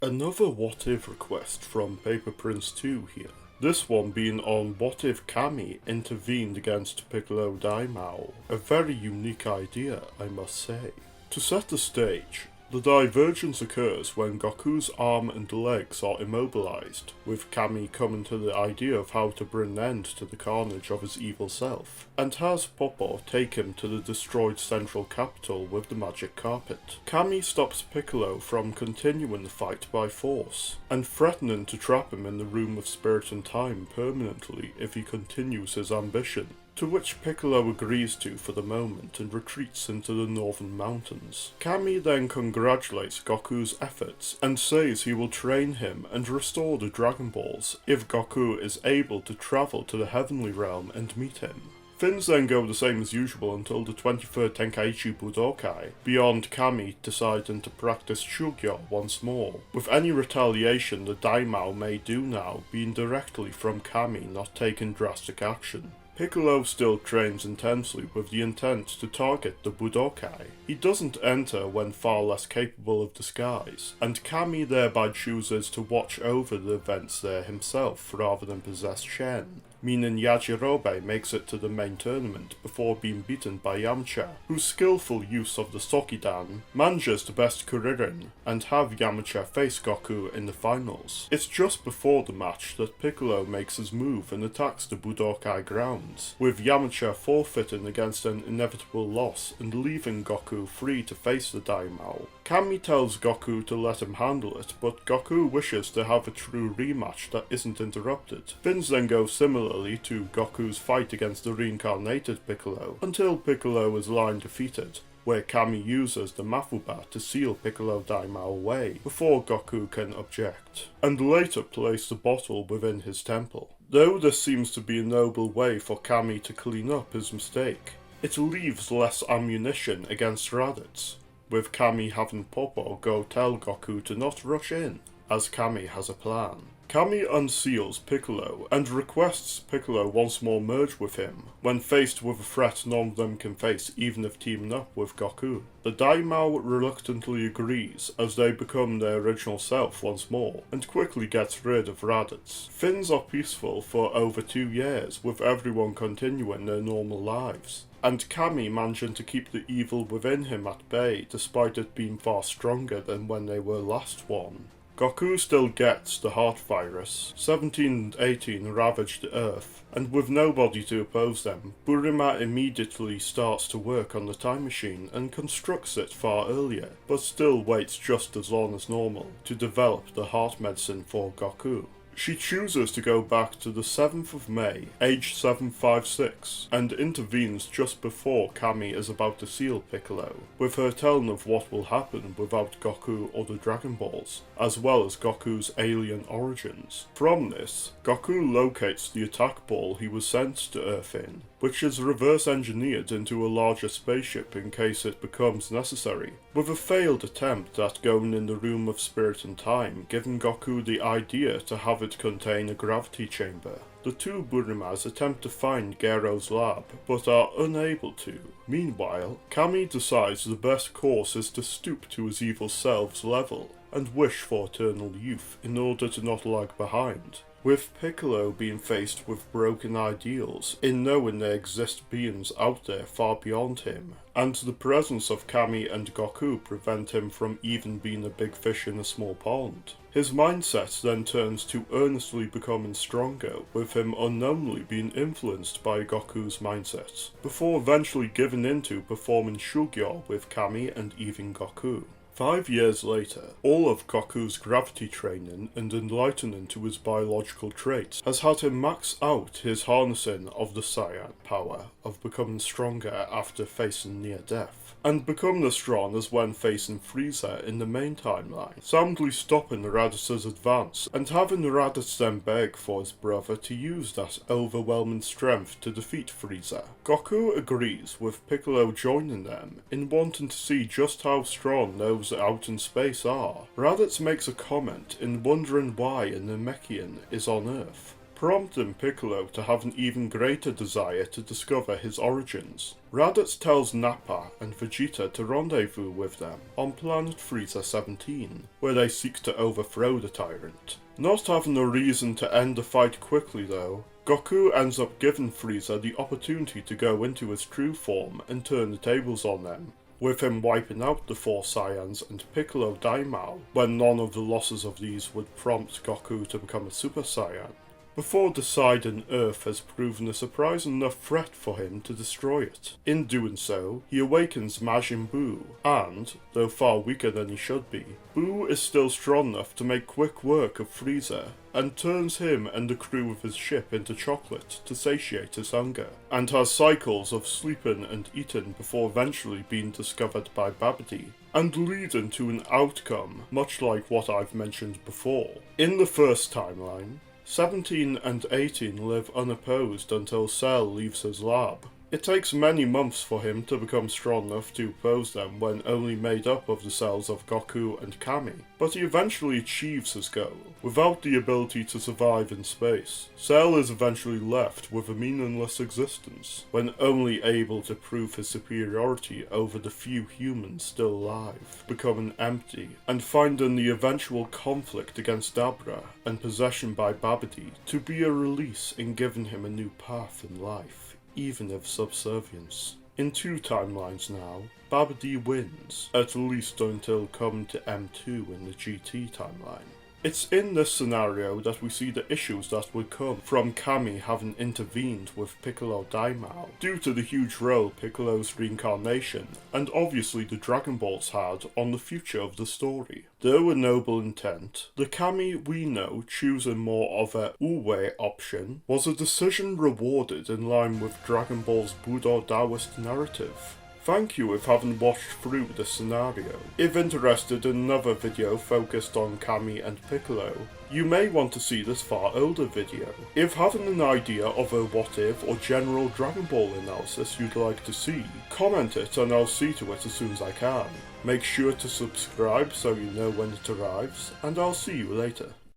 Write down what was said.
Another what if request from Paper Prince 2 here. This one being on what if Kami intervened against Piccolo Daimao. A very unique idea, I must say. To set the stage, the divergence occurs when Goku's arm and legs are immobilized, with Kami coming to the idea of how to bring an end to the carnage of his evil self, and has Popo take him to the destroyed central capital with the magic carpet. Kami stops Piccolo from continuing the fight by force, and threatening to trap him in the Room of Spirit and Time permanently if he continues his ambition. To which Piccolo agrees to for the moment and retreats into the northern mountains. Kami then congratulates Goku's efforts and says he will train him and restore the Dragon Balls if Goku is able to travel to the Heavenly Realm and meet him. Things then go the same as usual until the 23rd Tenkaichi Budokai, beyond Kami deciding to practice Shugyo once more, with any retaliation the Daimao may do now being directly from Kami not taking drastic action. Piccolo still trains intensely with the intent to target the Budokai. He doesn't enter when far less capable of disguise, and Kami thereby chooses to watch over the events there himself rather than possess Shen, meaning Yajirobe makes it to the main tournament before being beaten by Yamcha, whose skillful use of the Sokidan manages to best Kuririn and have Yamcha face Goku in the finals. It's just before the match that Piccolo makes his move and attacks the Budokai grounds, with Yamcha forfeiting against an inevitable loss and leaving Goku free to face the Daimao. Kami tells Goku to let him handle it, but Goku wishes to have a true rematch that isn't interrupted. Things then go similarly to Goku's fight against the reincarnated Piccolo, until Piccolo is lying defeated, where Kami uses the Mafuba to seal Piccolo Daimao away before Goku can object, and later place the bottle within his temple. Though this seems to be a noble way for Kami to clean up his mistake, it leaves less ammunition against Raditz, with Kami having Popo go tell Goku to not rush in, as Kami has a plan. Kami unseals Piccolo and requests Piccolo once more merge with him, when faced with a threat none of them can face even if teaming up with Goku. The Daimao reluctantly agrees as they become their original self once more, and quickly gets rid of Raditz. Things are peaceful for over 2 years, with everyone continuing their normal lives, and Kami managing to keep the evil within him at bay despite it being far stronger than when they were last one. Goku still gets the heart virus. 17 and 18 ravage the Earth, and with nobody to oppose them, Burima immediately starts to work on the time machine and constructs it far earlier, but still waits just as long as normal to develop the heart medicine for Goku. She chooses to go back to the 7th of May, age 756, and intervenes just before Kami is about to seal Piccolo, with her telling of what will happen without Goku or the Dragon Balls, as well as Goku's alien origins. From this, Goku locates the attack ball he was sent to Earth in, which is reverse engineered into a larger spaceship in case it becomes necessary, with a failed attempt at going in the Room of Spirit and Time giving Goku the idea to have it contain a gravity chamber. The two Burimas attempt to find Gero's lab, but are unable to. Meanwhile, Kami decides the best course is to stoop to his evil self's level, and wish for eternal youth in order to not lag behind, with Piccolo being faced with broken ideals in knowing there exist beings out there far beyond him, and the presence of Kami and Goku prevent him from even being a big fish in a small pond. His mindset then turns to earnestly becoming stronger, with him unknowingly being influenced by Goku's mindset, before eventually giving in to performing Shugyo with Kami and even Goku. 5 years later, all of Goku's gravity training and enlightening to his biological traits has had him max out his harnessing of the Saiyan power of becoming stronger after facing near death, and become as strong as when facing Frieza in the main timeline, soundly stopping Raditz's advance and having Raditz then beg for his brother to use that overwhelming strength to defeat Frieza. Goku agrees, with Piccolo joining them in wanting to see just how strong those out in space are. Raditz makes a comment in wondering why a Namekian is on Earth, prompting Piccolo to have an even greater desire to discover his origins. Raditz tells Nappa and Vegeta to rendezvous with them on planet Frieza 17, where they seek to overthrow the tyrant. Not having a reason to end the fight quickly though, Goku ends up giving Frieza the opportunity to go into his true form and turn the tables on them, with him wiping out the 4 Saiyans and Piccolo Daimao, when none of the losses of these would prompt Goku to become a Super Saiyan, before deciding Earth has proven a surprise enough threat for him to destroy it. In doing so, he awakens Majin Buu, and, though far weaker than he should be, Buu is still strong enough to make quick work of Frieza, and turns him and the crew of his ship into chocolate to satiate his hunger, and has cycles of sleeping and eating before eventually being discovered by Babidi, and leading to an outcome much like what I've mentioned before. In the first timeline, 17 and 18 live unopposed until Cell leaves his lab. It takes many months for him to become strong enough to oppose them when only made up of the cells of Goku and Kami, but he eventually achieves his goal. Without the ability to survive in space, Cell is eventually left with a meaningless existence, when only able to prove his superiority over the few humans still alive, becoming empty, and finding the eventual conflict against Dabra and possession by Babidi to be a release in giving him a new path in life, even if subservience. In 2 timelines now, Babidi wins, at least until come to M2 in the GT timeline. It's in this scenario that we see the issues that would come from Kami having intervened with Piccolo Daimao, due to the huge role Piccolo's reincarnation, and obviously the Dragon Balls had, on the future of the story. Though a noble intent, the Kami we know choosing more of a Uwe option was a decision rewarded in line with Dragon Ball's Budo Taoist narrative. Thank you if haven't watched through this scenario. If interested in another video focused on Kami and Piccolo, you may want to see this far older video. If having an idea of a what if or general Dragon Ball analysis you'd like to see, comment it and I'll see to it as soon as I can. Make sure to subscribe so you know when it arrives, and I'll see you later.